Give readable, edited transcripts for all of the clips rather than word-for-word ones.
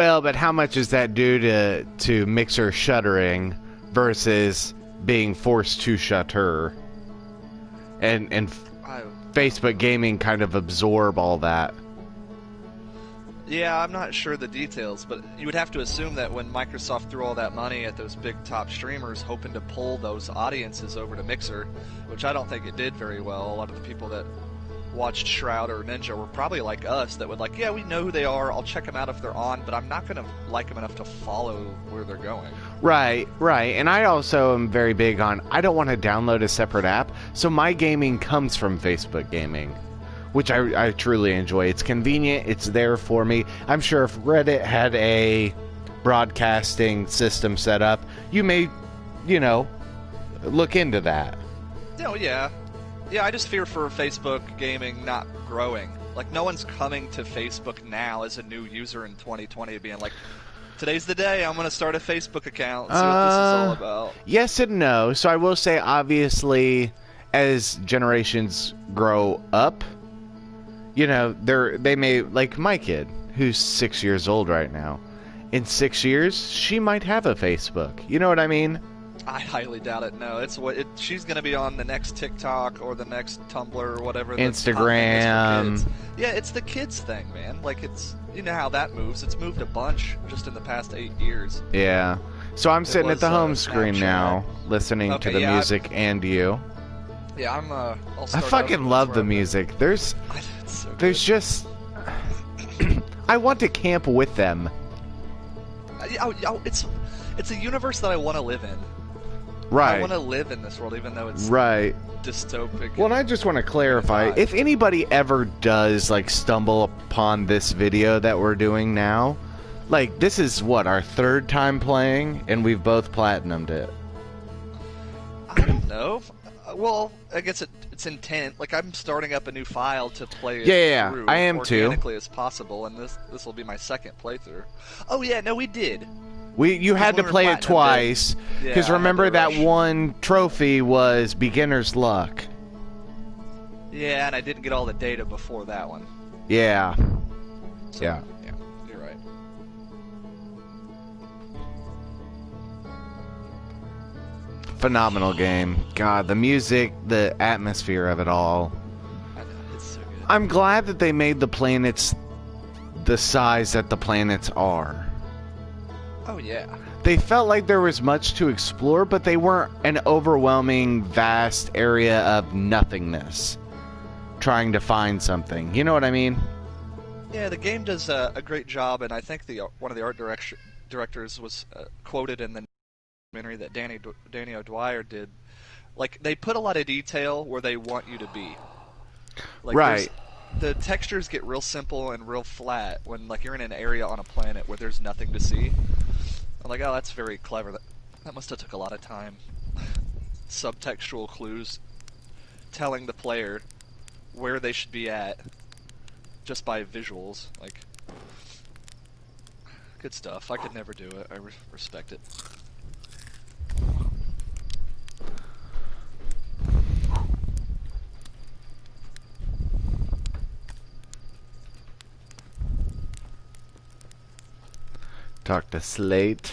Well, but how much is that due to Mixer shuttering versus being forced to shutter, and I, Facebook gaming kind of absorb all that? yeah, I'm not sure the details, but you would have to assume that when Microsoft threw all that money at those big top streamers, hoping to pull those audiences over to Mixer, which I don't think it did very well. A lot of the people that watched Shroud or Ninja were probably like us, that would like, yeah, we know who they are, I'll check them out if they're on, but I'm not going to like them enough to follow where they're going. Right, right. And I also am very big on, I don't want to download a separate app, so my gaming comes from Facebook gaming, which I truly enjoy. It's convenient, it's there for me. I'm sure if Reddit had a broadcasting system set up, you may, look into that. Oh, yeah. Yeah, I just fear for Facebook gaming not growing. Like, no one's coming to Facebook now as a new user in 2020 being like, today's the day, I'm going to start a Facebook account and see what this is all about. Yes and no. So I will say, obviously, as generations grow up, they may, like my kid, who's 6 years old right now. In 6 years, she might have a Facebook. You know what I mean? I highly doubt it. No, she's going to be on the next TikTok or the next Tumblr or whatever. Instagram. Yeah, it's the kids thing, man. Like, you know how that moves. It's moved a bunch just in the past 8 years. Yeah. So I'm sitting at the home screen now, listening to the music and you. Yeah, I fucking love the music. There's just... I want to camp with them. It's a universe that I want to live in. Right. I want to live in this world, even though it's dystopic. Well, and I just want to clarify, if anybody ever does, stumble upon this video that we're doing now, this is, our third time playing, and we've both platinumed it. I don't know. Well, I guess it's intent. Like, I'm starting up a new file to play it through I am organically as possible, and this will be my second playthrough. Oh, yeah, no, we did. You had to play it twice, because remember that one trophy was beginner's luck. Yeah, and I didn't get all the data before that one. Yeah. So, yeah, you're right. Phenomenal game. God, the music, the atmosphere of it all. I know, it's so good. I'm glad that they made the planets the size that the planets are. Oh, yeah. They felt like there was much to explore, but they weren't an overwhelming, vast area of nothingness trying to find something. You know what I mean? Yeah, the game does a great job, and I think one of the art directors was quoted in the documentary that Danny O'Dwyer did. Like, they put a lot of detail where they want you to be. Like, right. The textures get real simple and real flat when, you're in an area on a planet where there's nothing to see. I'm like, oh, that's very clever. That must have took a lot of time. Subtextual clues telling the player where they should be at just by visuals. Like, good stuff. I could never do it. I respect it. Talk to Slate.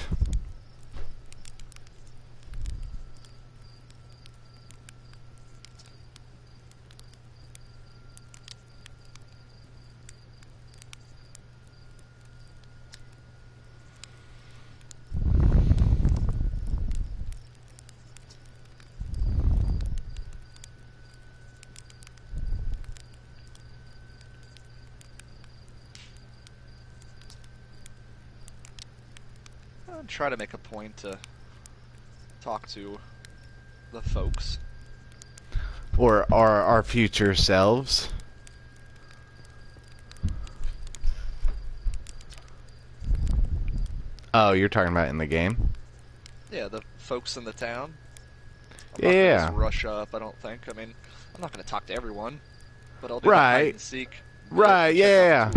Try to make a point to talk to the folks. Or our future selves. Oh, you're talking about in the game? Yeah, the folks in the town. I'm yeah. not gonna just rush up, I don't think. I mean, I'm not going to talk to everyone, but I'll do hide and seek. Right, yeah.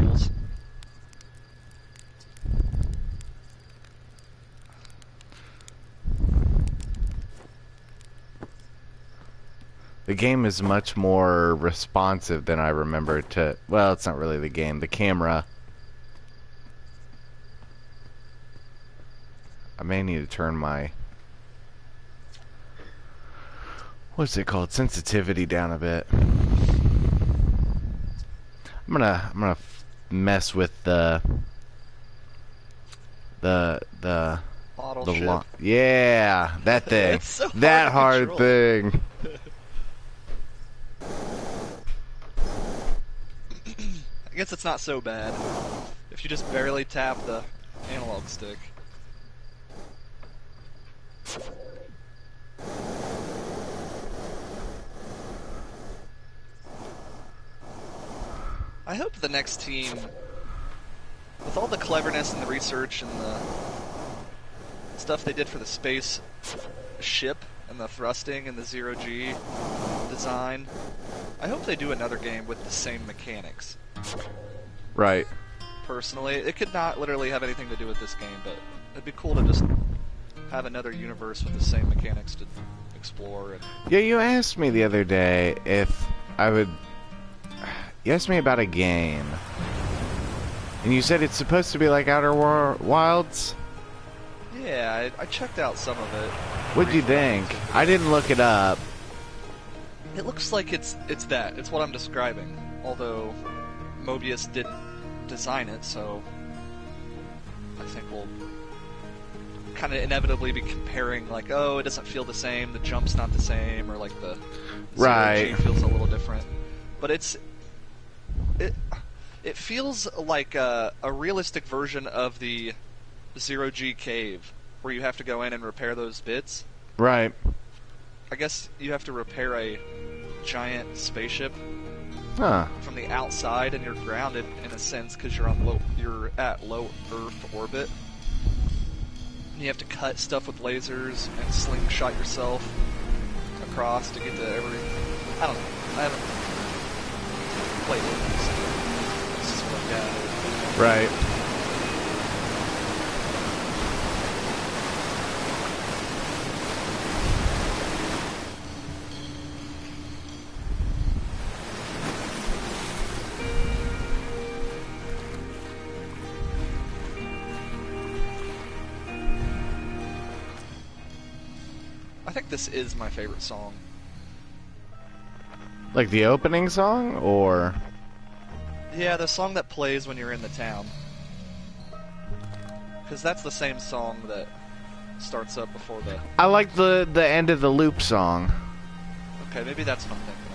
The game is much more responsive than I remember to... Well, it's not really the game. The camera. I may need to turn my, what's it called, sensitivity down a bit. I'm gonna mess with the Bottle the ship. yeah, that thing. It's so that hard hard to thing. I guess it's not so bad if you just barely tap the analog stick. I hope the next team, with all the cleverness and the research and the stuff they did for the space ship and the thrusting and the zero-G design, I hope they do another game with the same mechanics. Right. Personally, it could not literally have anything to do with this game, but it'd be cool to just have another universe with the same mechanics to explore. And Yeah, you asked me the other day if I would. You asked me about a game, and you said it's supposed to be like Outer Wilds. yeah, I checked out some of it. What'd you think? I didn't look it up. It looks like it's that. It's what I'm describing. Although Mobius didn't design it, so I think we'll kind of inevitably be comparing, like, oh, it doesn't feel the same, the jump's not the same, or like the Right. zero G feels a little different. But it feels like a realistic version of the zero G cave, where you have to go in and repair those bits. Right. I guess you have to repair a giant spaceship Huh. from the outside, and you're grounded in a sense because you're at low Earth orbit. And you have to cut stuff with lasers and slingshot yourself across to get to every. I don't know. I haven't played it. This is what I've got. Right. I think this is my favorite song. Like the opening song, or Yeah, the song that plays when you're in the town. Because that's the same song that starts up before the... I like the end of the loop song. Okay, maybe that's what I'm thinking of.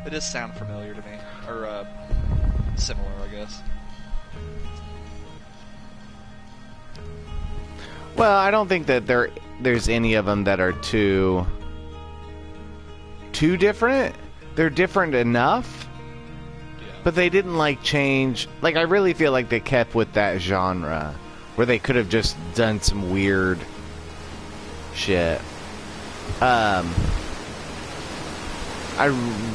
It does sound familiar to me. Or, similar, I guess. Well, I don't think that there's any of them that are too different. They're different enough, Yeah. but they didn't like change. Like, I really feel like they kept with that genre where they could have just done some weird shit. I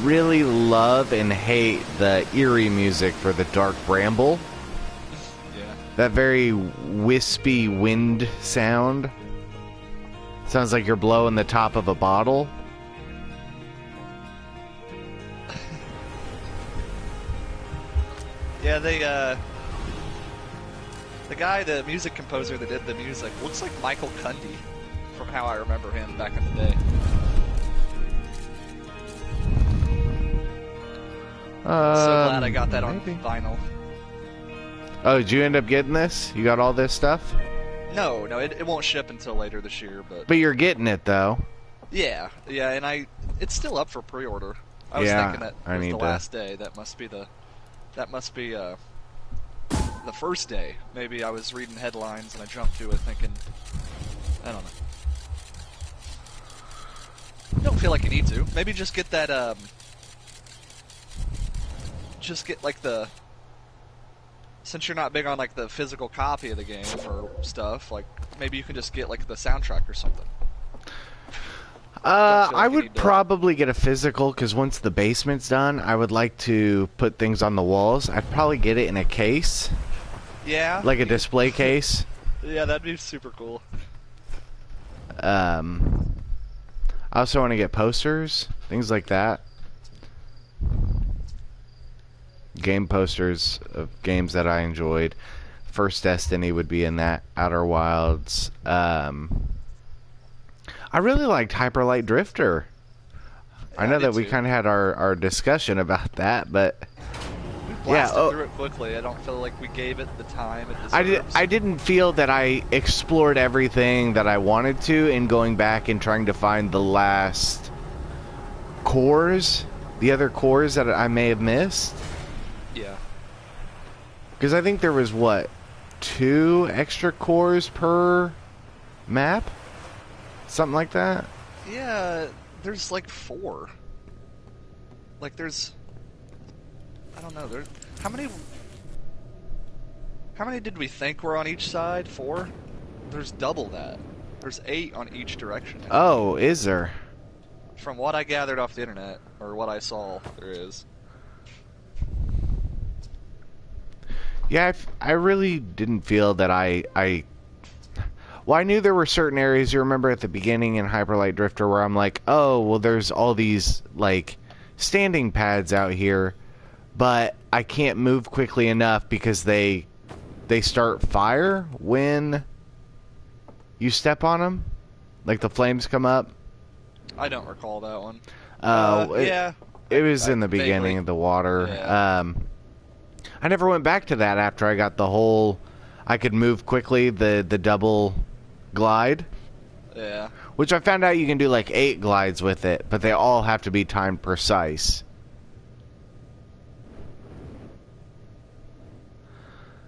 really love and hate the eerie music for the Dark Bramble. Yeah. That very wispy wind sound. Sounds like you're blowing the top of a bottle. Yeah, the guy, the music composer that did the music, looks like Michael Cundy, from how I remember him back in the day. So glad I got that on maybe. vinyl. Oh, did you end up getting this? You got all this stuff? No, it won't ship until later this year, but But you're getting it, though. yeah, and it's still up for pre-order. I was Yeah, thinking that I was need the to- last day. That must be the first day. Maybe I was reading headlines and I jumped to it thinking, I don't know. Don't feel like you need to. Maybe just get that, just get like since you're not big on like the physical copy of the game or stuff, like maybe you can just get like the soundtrack or something. I like you would need to- probably get a physical, because once the basement's done, I would like to put things on the walls. I'd probably get it in a case, Yeah. like a display case. Yeah, that'd be super cool. I also want to get posters, things like that. game posters of games that I enjoyed. First Destiny would be in that. Outer Wilds. I really liked Hyper Light Drifter. Yeah, I know did that we too. kind of had our discussion about that, but We blasted oh. through it quickly. I don't feel like we gave it the time it deserves. I didn't feel that I explored everything that I wanted to in going back and trying to find the last cores, the other cores that I may have missed. Yeah. Because I think there was, what, 2 extra cores per map? Something like that? Yeah, there's like 4. Like there's, I don't know. How many did we think were on each side? 4. There's double that. There's 8 on each direction. Oh, is there? From what I gathered off the internet, or what I saw, there is. Yeah, I really didn't feel that well, I knew there were certain areas, you remember at the beginning in Hyper Light Drifter, where I'm like, oh, well, there's all these, like, standing pads out here, but I can't move quickly enough because they start fire when you step on them. Like, the flames come up. I don't recall that one. Yeah. It was in the vaguely. beginning of the water. Yeah. I never went back to that after I got the whole, I could move quickly, the double glide. Yeah. Which I found out you can do like 8 glides with it, but they all have to be timed precise.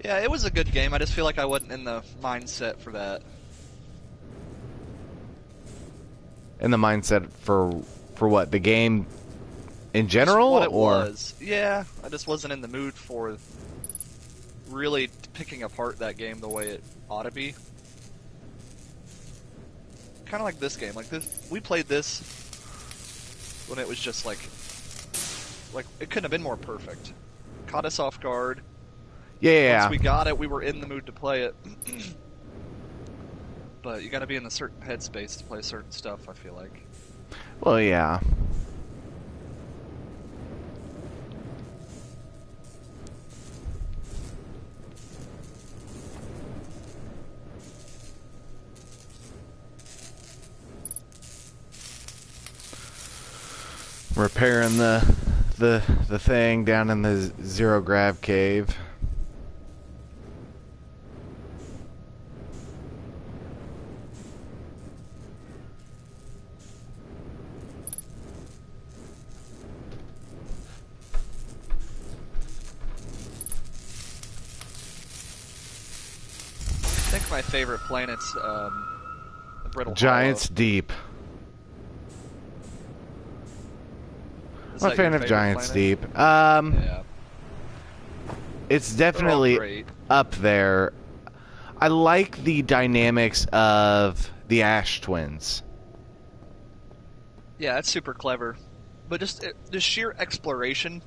Yeah, it was a good game. I just feel like I wasn't in the mindset for that. And the mindset for what? The game in general? Just what it or was. Yeah, I just wasn't in the mood for really picking apart that game the way it ought to be. Kind of like this game. Like this, we played this when it was just like it couldn't have been more perfect. Caught us off guard. Yeah. Once we got it, we were in the mood to play it. But you got to be in a certain headspace to play certain stuff, I feel like. Well, yeah. Repairing the thing down in the Zero Grav cave. I think my favorite planet's the Brittle Giants Hollow. Deep. Is I'm a that fan your of favorite Giants planet? Deep. Yeah. It's They're all definitely great. up there. I like the dynamics of the Ash Twins. Yeah, that's super clever. But just the sheer exploration,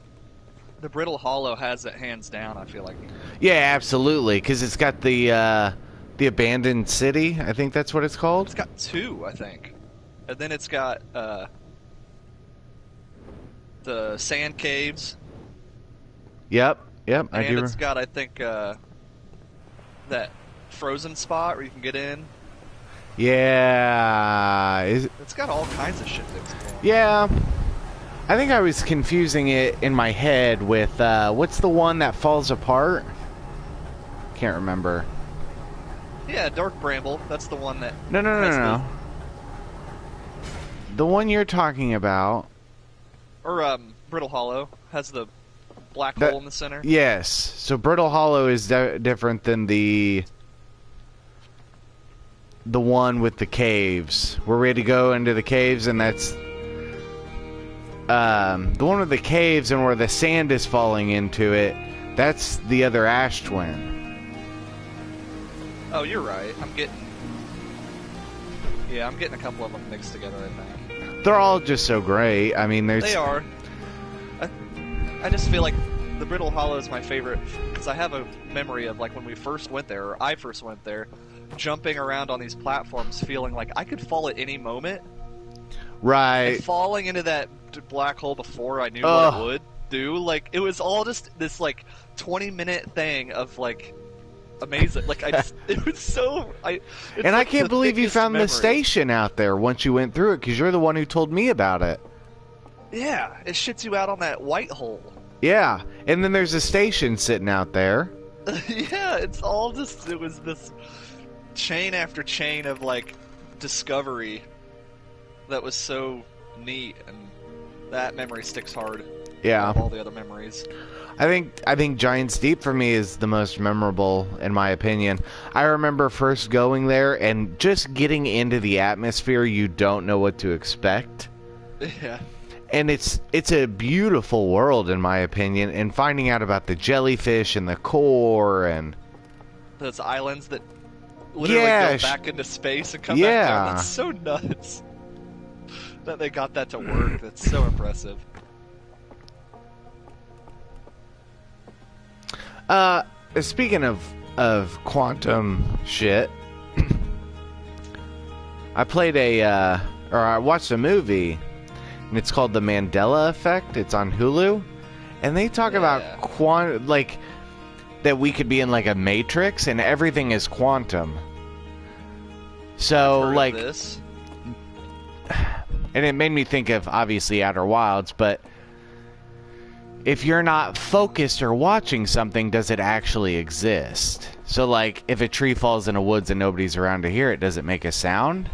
the Brittle Hollow has it hands down, I feel like. Yeah, absolutely, because it's got the abandoned city. I think that's what it's called. It's got 2, I think. And then it's got the sand caves. Yep. I And do. it's got, I think, that frozen spot where you can get in. Yeah. It's got all kinds of shit to explore. Yeah. I think I was confusing it in my head with what's the one that falls apart? Can't remember. Yeah, Dark Bramble. That's the one that. No. has The one you're talking about. Or Brittle Hollow has the black hole in the center. Yes. So Brittle Hollow is different than the one with the caves. Where we had to go into the caves, and that's the one with the caves and where the sand is falling into it. That's the other Ash Twin. Oh, you're right. I'm getting a couple of them mixed together, I think. They're all just so great. I mean, there's... They are. I just feel like the Brittle Hollow is my favorite because I have a memory of like when we first went there, or I first went there, jumping around on these platforms, feeling like I could fall at any moment. Right. And falling into that black hole before I knew what it would. do. Like, it was all just this, like, 20-minute thing of, like, amazing. Like, it was so... I can't believe you found the station out there once you went through it, because you're the one who told me about it. Yeah, it shits you out on that white hole. Yeah, and then there's a station sitting out there. Yeah, it's all just... It was this chain after chain of, like, discovery that was so neat, and that memory sticks hard. Yeah. Of all the other memories. I think Giants Deep for me is the most memorable, in my opinion. I remember first going there and just getting into the atmosphere. You don't know what to expect. Yeah. And it's a beautiful world, in my opinion. And finding out about the jellyfish and the core and those islands that literally go back into space and come back down. That's so nuts that they got that to work. That's so impressive. Speaking of quantum shit, I played I watched a movie, and it's called The Mandela Effect. It's on Hulu, and they talk about like that we could be in like a matrix, and everything is quantum. So like, this. And it made me think of obviously Outer Wilds, but if you're not focused or watching something, does it actually exist? So, like, if a tree falls in a woods and nobody's around to hear it, does it make a sound?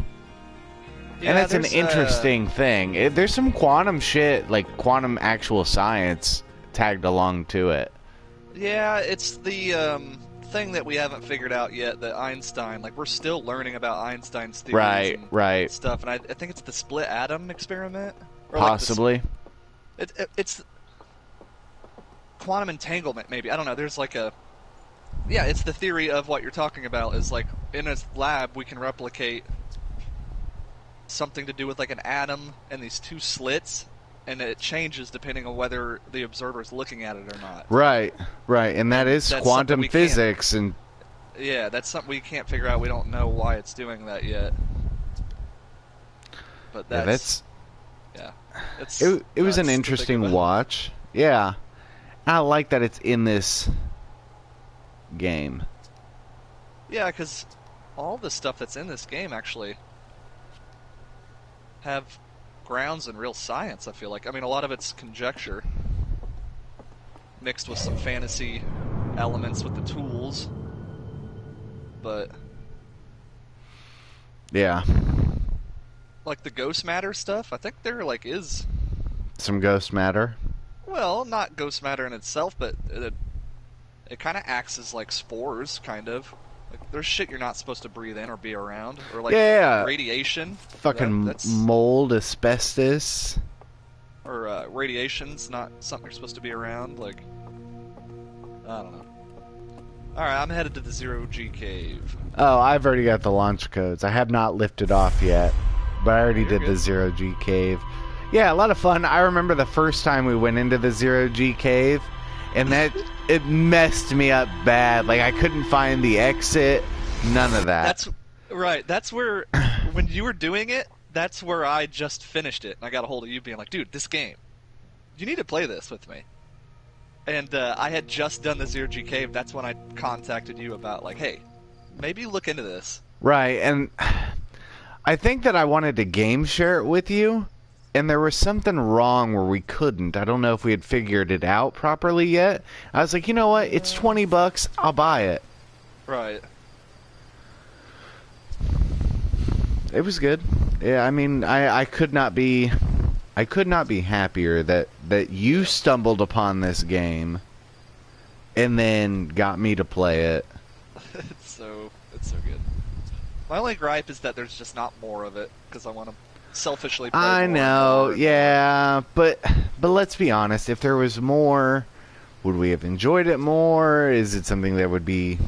Yeah, and that's an interesting thing. There's some quantum shit, like quantum actual science, tagged along to it. Yeah, it's the thing that we haven't figured out yet, that Einstein, like, we're still learning about Einstein's theories and stuff, and I think it's the split atom experiment? Or possibly. Like it's quantum entanglement, maybe. I don't know. There's like a... Yeah, it's the theory of what you're talking about, is like, in a lab we can replicate something to do with like an atom and these two slits, and it changes depending on whether the observer is looking at it or not. Right, and that's quantum physics. And yeah, that's something we can't figure out. We don't know why it's doing that yet. But it was an interesting watch. Yeah. I like that it's in this game. Yeah, because all the stuff that's in this game actually have grounds in real science, I feel like. I mean, a lot of it's conjecture mixed with some fantasy elements with the tools. But yeah. Like the ghost matter stuff, I think there like is some ghost matter. Well, not ghost matter in itself, but it kind of acts as like spores, kind of. Like, there's shit you're not supposed to breathe in or be around, or like radiation. Fucking mold, asbestos. Or radiation's not something you're supposed to be around. Like, I don't know. All right, I'm headed to the Zero-G cave. Oh, I've already got the launch codes. I have not lifted off yet, but I already did the Zero-G cave. Yeah, a lot of fun. I remember the first time we went into the Zero-G cave, and that it messed me up bad. Like, I couldn't find the exit, none of that. That's right. That's where, when you were doing it, that's where I just finished it. And I got a hold of you being like, dude, this game, you need to play this with me. And I had just done the Zero-G cave. That's when I contacted you about, like, hey, maybe look into this. Right, and I think that I wanted to game share it with you, and there was something wrong where we couldn't. I don't know if we had figured it out properly yet. I was like, you know what? It's $20. I'll buy it. Right. It was good. Yeah, I mean, I could not be happier that you stumbled upon this game and then got me to play it. It's so good. My only gripe is that there's just not more of it, because I want to selfishly play I more know, yeah, but let's be honest. If there was more, would we have enjoyed it more? Is it something that would be,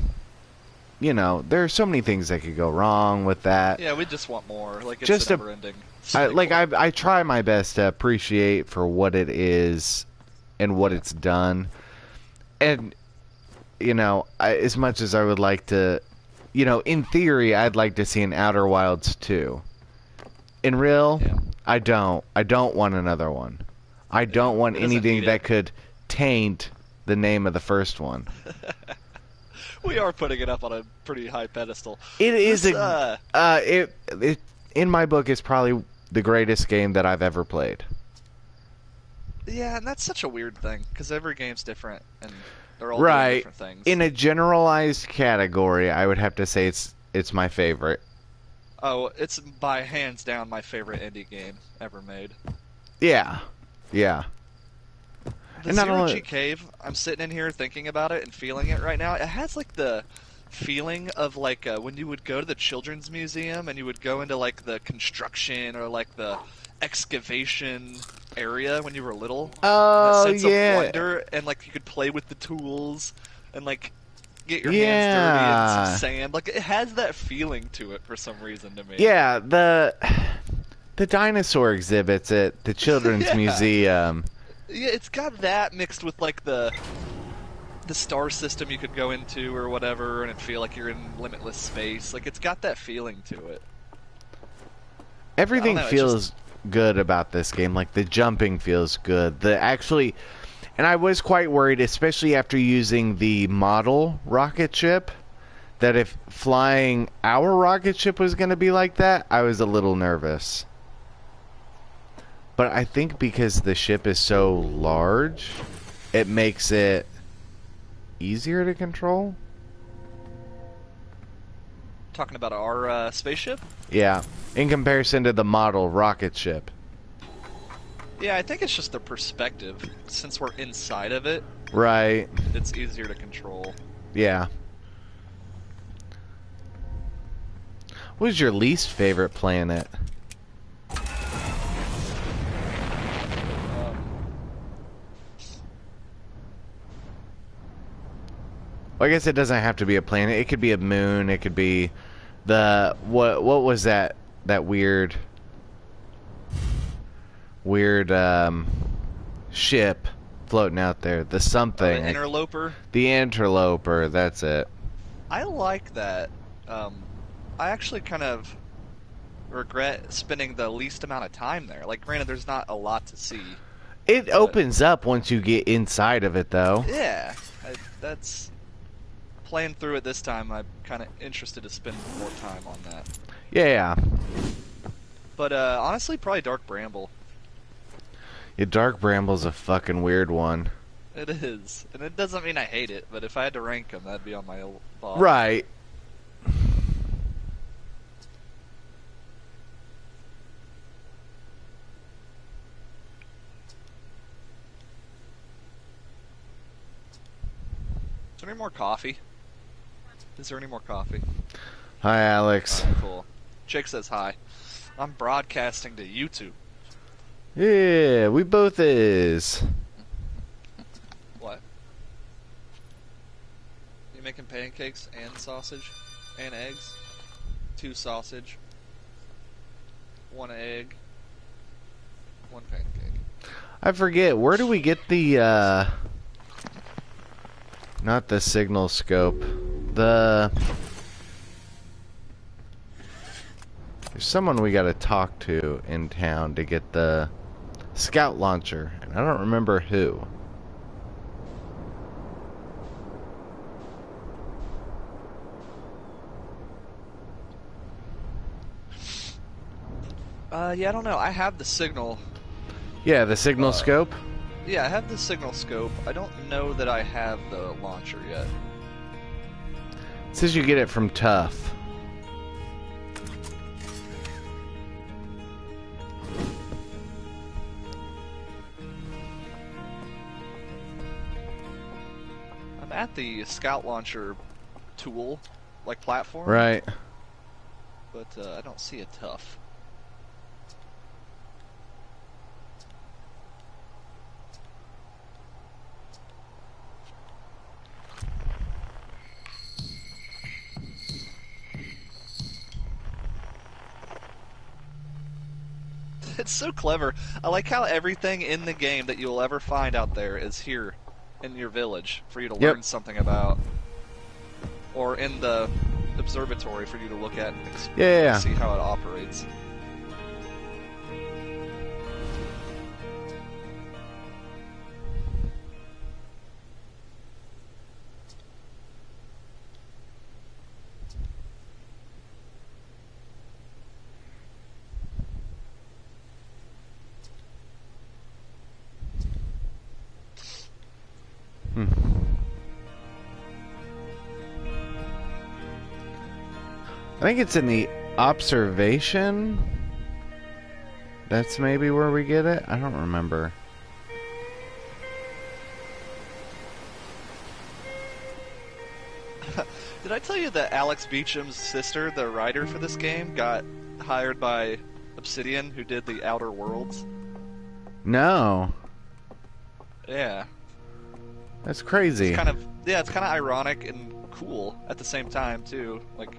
you know, there are so many things that could go wrong with that. Yeah, we just want more. Like, it's just never ending. I try my best to appreciate for what it is and what it's done. And, you know, as much as I would like to, you know, in theory, I'd like to see an Outer Wilds 2. In real, I don't want another one. I don't want it doesn't anything need that it. could taint the name of the first one. We are putting it up on a pretty high pedestal. It is This, it in my book is probably the greatest game that I've ever played. yeah, and that's such a weird thing because every game's different and they're all doing Right. different things. In a generalized category, I would have to say it's my favorite. Oh, it's by hands down my favorite indie game ever made. Yeah. Yeah. The And not Zero only- G Cave, I'm sitting in here thinking about it and feeling it right now. It has like the feeling of like when you would go to the children's museum and you would go into like the construction or like the excavation area when you were little. Oh, That sense yeah. of wonder and like you could play with the tools and like get your hands Yeah. dirty in some sand. Like it has that feeling to it for some reason to me. Yeah, the dinosaur exhibits at the Children's Yeah. Museum. Yeah, it's got that mixed with like the star system you could go into or whatever, and it feel like you're in limitless space. Like it's got that feeling to it. Everything I don't know, it's feels good about this game. Like the jumping feels good. And I was quite worried, especially after using the model rocket ship, that if flying our rocket ship was going to be like that, I was a little nervous. But I think because the ship is so large, it makes it easier to control. Talking about our spaceship? Yeah, in comparison to the model rocket ship. Yeah, I think it's just the perspective. Since we're inside of it, Right. it's easier to control. Yeah. What is your least favorite planet? Well, I guess it doesn't have to be a planet. It could be a moon. It could be the what was that weird ship floating out there? The something. The interloper. The interloper. That's it. I like that. I actually kind of regret spending the least amount of time there. Like, granted, there's not a lot to see. It opens up once you get inside of it, though. Yeah, that's playing through it this time. I'm kind of interested to spend more time on that. Yeah. But honestly, probably Dark Bramble. Yeah, Dark Bramble's a fucking weird one. It is, and it doesn't mean I hate it. But if I had to rank them, that'd be on my bottom. Right. Is there any more coffee? Is there any more coffee? Hi, Alex. Alright, cool. Jake says hi. I'm broadcasting to YouTube. Yeah, we both is. What? You making pancakes and sausage? And eggs? 2 sausage. 1 egg. 1 pancake. I forget, where do we get the, not the signal scope. There's someone we gotta talk to in town to get the scout launcher, and I don't remember who. Yeah, I don't know. I have the signal. Yeah, the signal scope. Yeah, I have the signal scope. I don't know that I have the launcher yet. It says you get it from Tough. I'm at the scout launcher tool, like platform. Right. But I don't see a Tough. It's so clever. I like how everything in the game that you'll ever find out there is here in your village for you to learn something about. Or in the observatory for you to look at and see how it operates. Hmm. I think it's in the observation. That's maybe where we get it. I don't remember. Did I tell you that Alex Beecham's sister, the writer for this game, got hired by Obsidian, who did the Outer Worlds? No. Yeah. That's crazy. It's kind of ironic and cool at the same time too. Like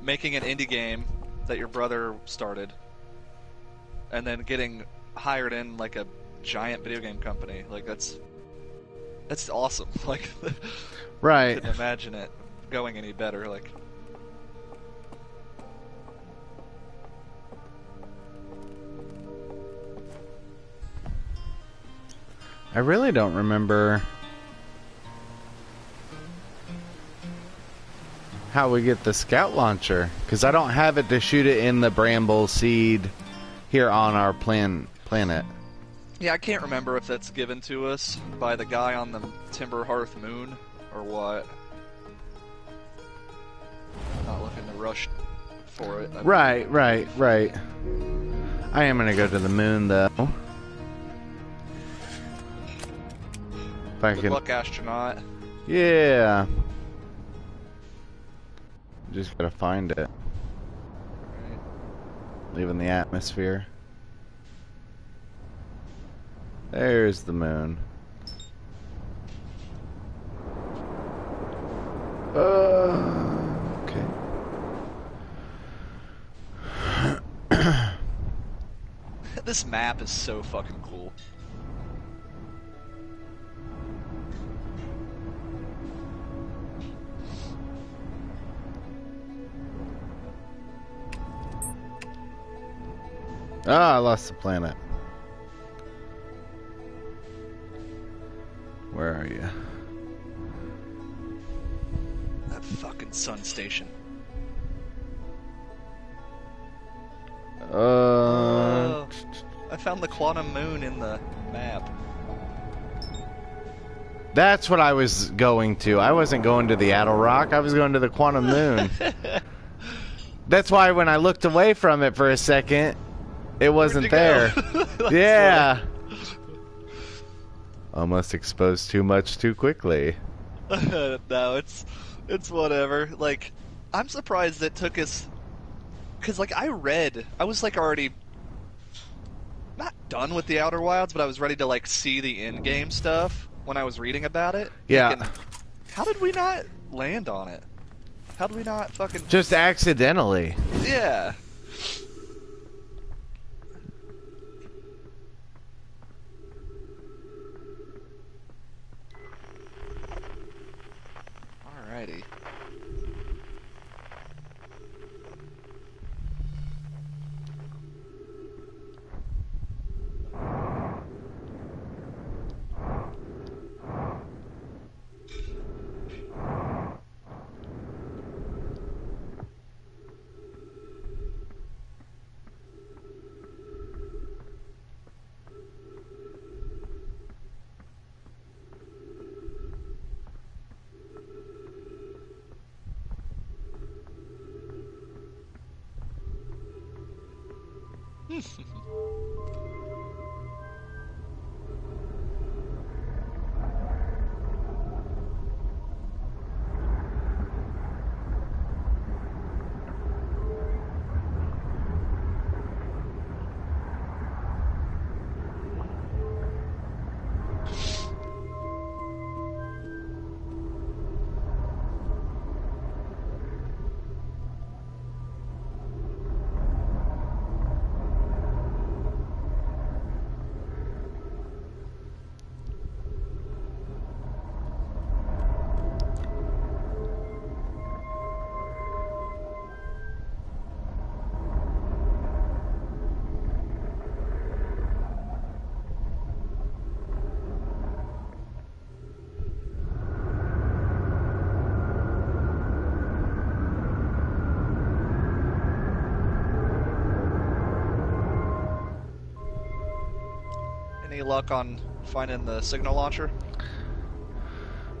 making an indie game that your brother started, and then getting hired in like a giant video game company. Like that's awesome. Like, right. I couldn't imagine it going any better. Like. I really don't remember how we get the scout launcher, because I don't have it to shoot it in the bramble seed here on our planet. Yeah, I can't remember if that's given to us by the guy on the Timber Hearth moon or what. I'm not looking to rush for it. Right. I am gonna go to the moon though. If I Good can. luck, astronaut. Yeah. Just gotta find it. Right. Leaving the atmosphere. There's the moon. Okay. This map is so fucking cool. Ah, I lost the planet. Where are you? That fucking sun station. I found the quantum moon in the map. That's what I was going to. I wasn't going to the Addle Rock. I was going to the quantum moon. That's why when I looked away from it for a second, it wasn't there. Yeah. Almost exposed too much too quickly. No, it's whatever. Like, I'm surprised it took us, because like I was like already not done with the Outer Wilds, but I was ready to like see the in-game stuff when I was reading about it. Yeah. Thinking, how did we not land on it? How did we not fucking Just accidentally. Yeah. Alrighty. Any luck on finding the signal launcher?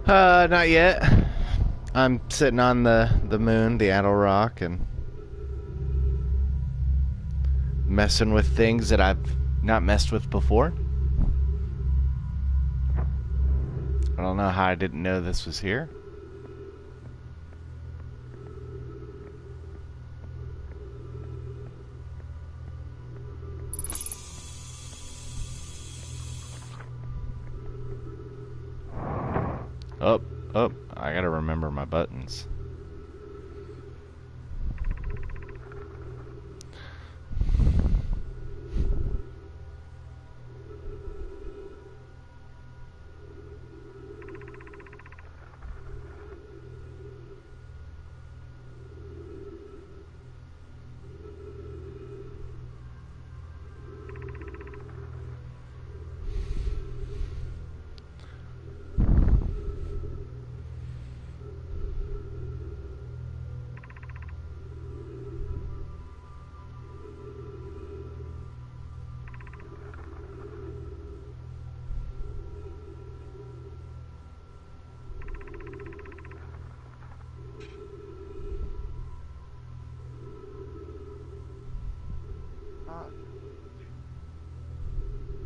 Not yet. I'm sitting on the moon, the Adel Rock, and messing with things that I've not messed with before. I don't know how I didn't know this was here. Oh, oh, I gotta remember my buttons.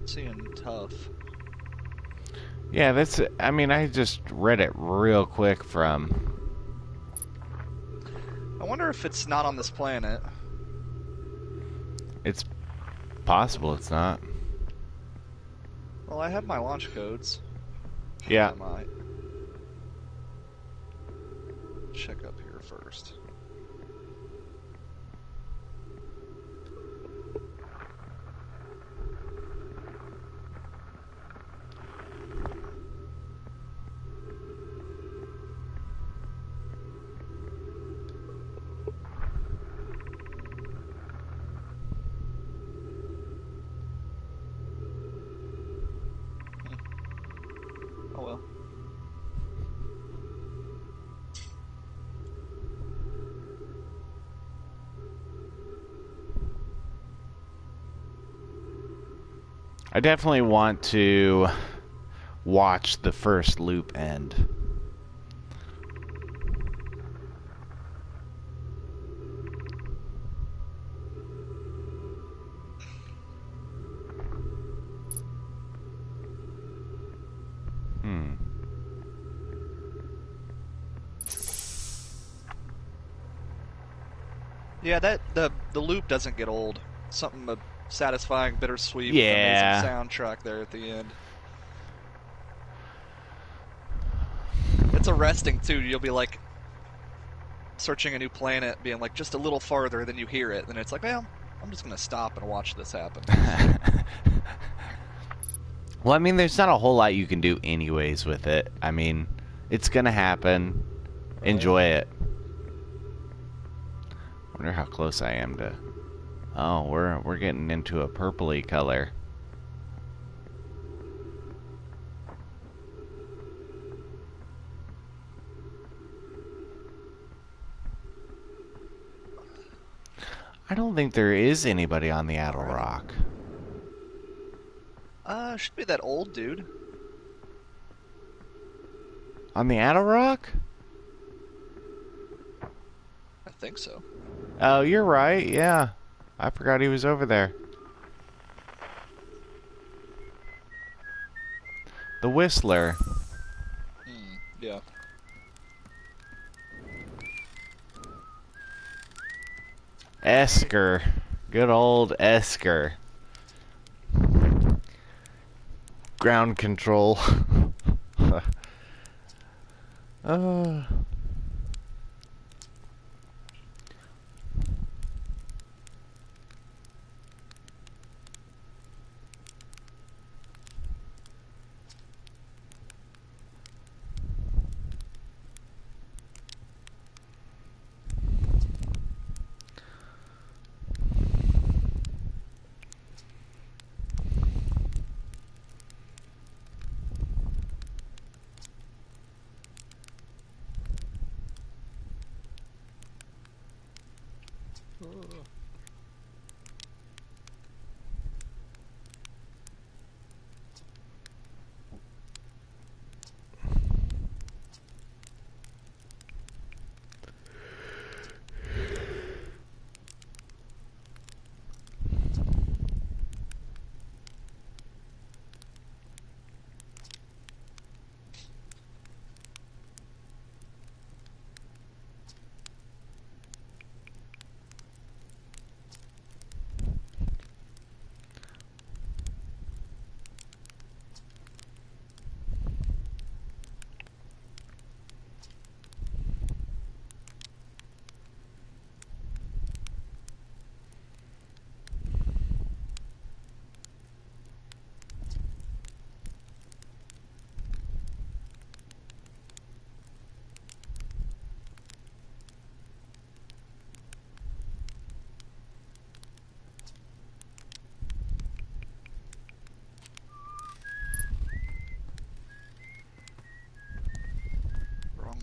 Seeing tough. Yeah, that's. I mean, I just read it real quick from. I wonder if it's not on this planet. It's possible it's not. Well, I have my launch codes. Yeah. I might check up here first. Oh well. I definitely want to watch the first loop end. Yeah, the loop doesn't get old. Something satisfying, bittersweet, Yeah. amazing soundtrack there at the end. It's arresting too. You'll be like searching a new planet, being like just a little farther, then you hear it, then it's like, well, I'm just gonna stop and watch this happen. Well, I mean, there's not a whole lot you can do anyways with it. I mean, it's gonna happen. Right. Enjoy it. Wonder how close I am to. Oh, we're getting into a purpley color. I don't think there is anybody on the Adel Rock. Should be that old dude. On the Adel Rock? I think so. Oh, you're right. Yeah. I forgot he was over there. The Whistler. Yeah. Esker. Good old Esker. Ground control.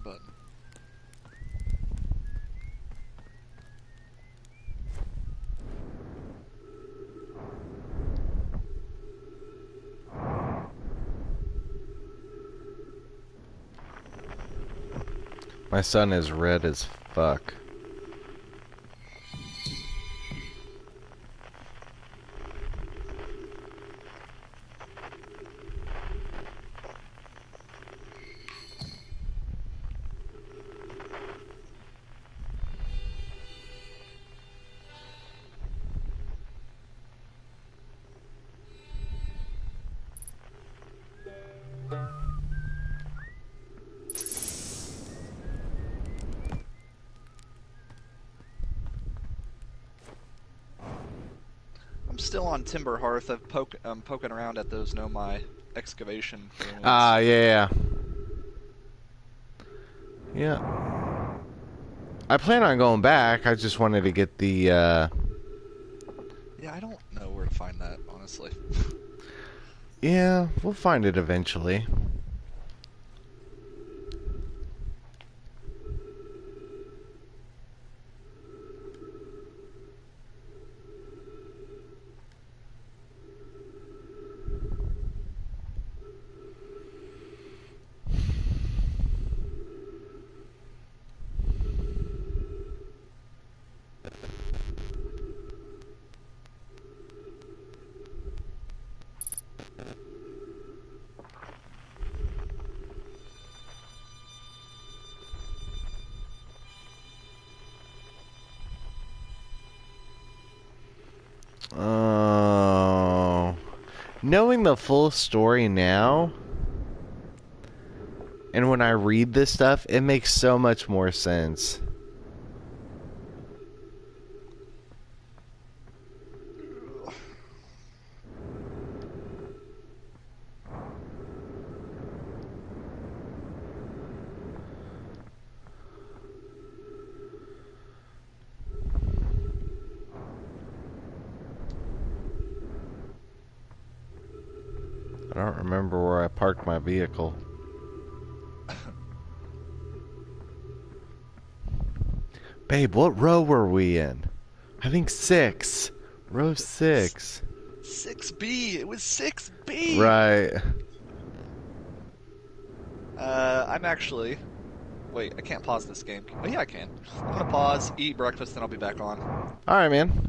button. My son is red as fuck. I'm still on Timber Hearth. I'm poking around at those Nomai excavation ruins. Ah, yeah. Yeah. I plan on going back. I just wanted to get the, Yeah, I don't know where to find that, honestly. Yeah, we'll find it eventually. Oh. Knowing the full story now, and when I read this stuff, it makes so much more sense. I don't remember where I parked my vehicle. Babe, what row were we in? I think 6. Row 6. 6B! It was 6B! Right. I'm actually... Wait, I can't pause this game. Oh, yeah, I can. I'm gonna pause, eat breakfast, then I'll be back on. Alright, man.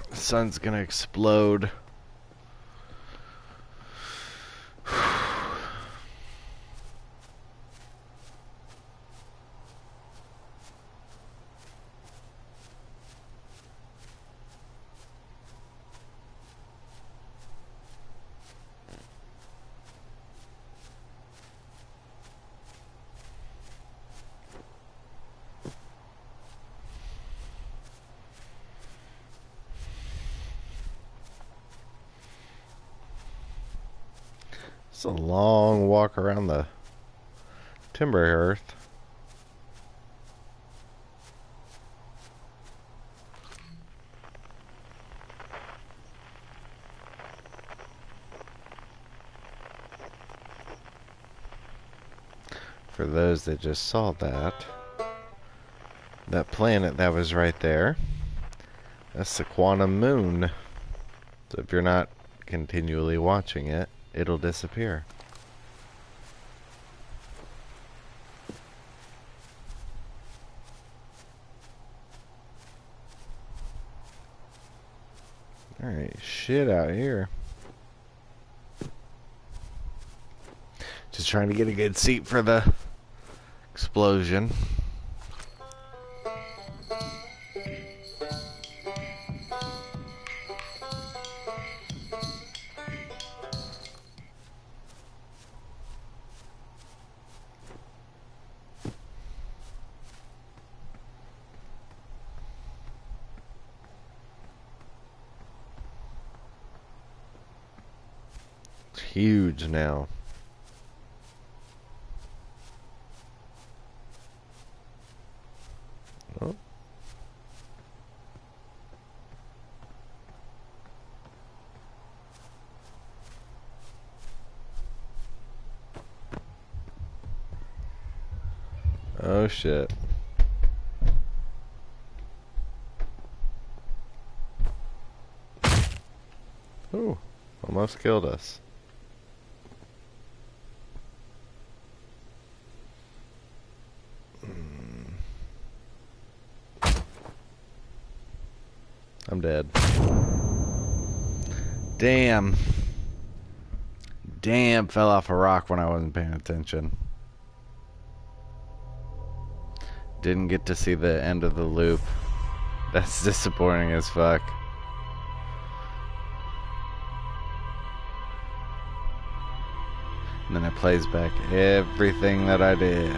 The sun's gonna explode. It's a long walk around the timber earth. For those that just saw that planet that was right there, that's the quantum moon. So if you're not continually watching it, it'll disappear. Alright, shit out here. Just trying to get a good seat for the explosion. It's huge now. Oh. Oh shit. Ooh, almost killed us. I'm dead. Damn. Damn, fell off a rock when I wasn't paying attention. Didn't get to see the end of the loop. That's disappointing as fuck. And then it plays back everything that I did.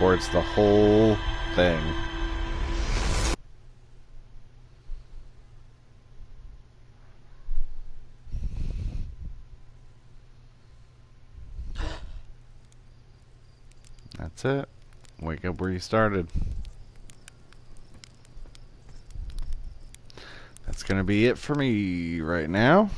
Records the whole thing. That's it. Wake up where you started. That's gonna be it for me right now.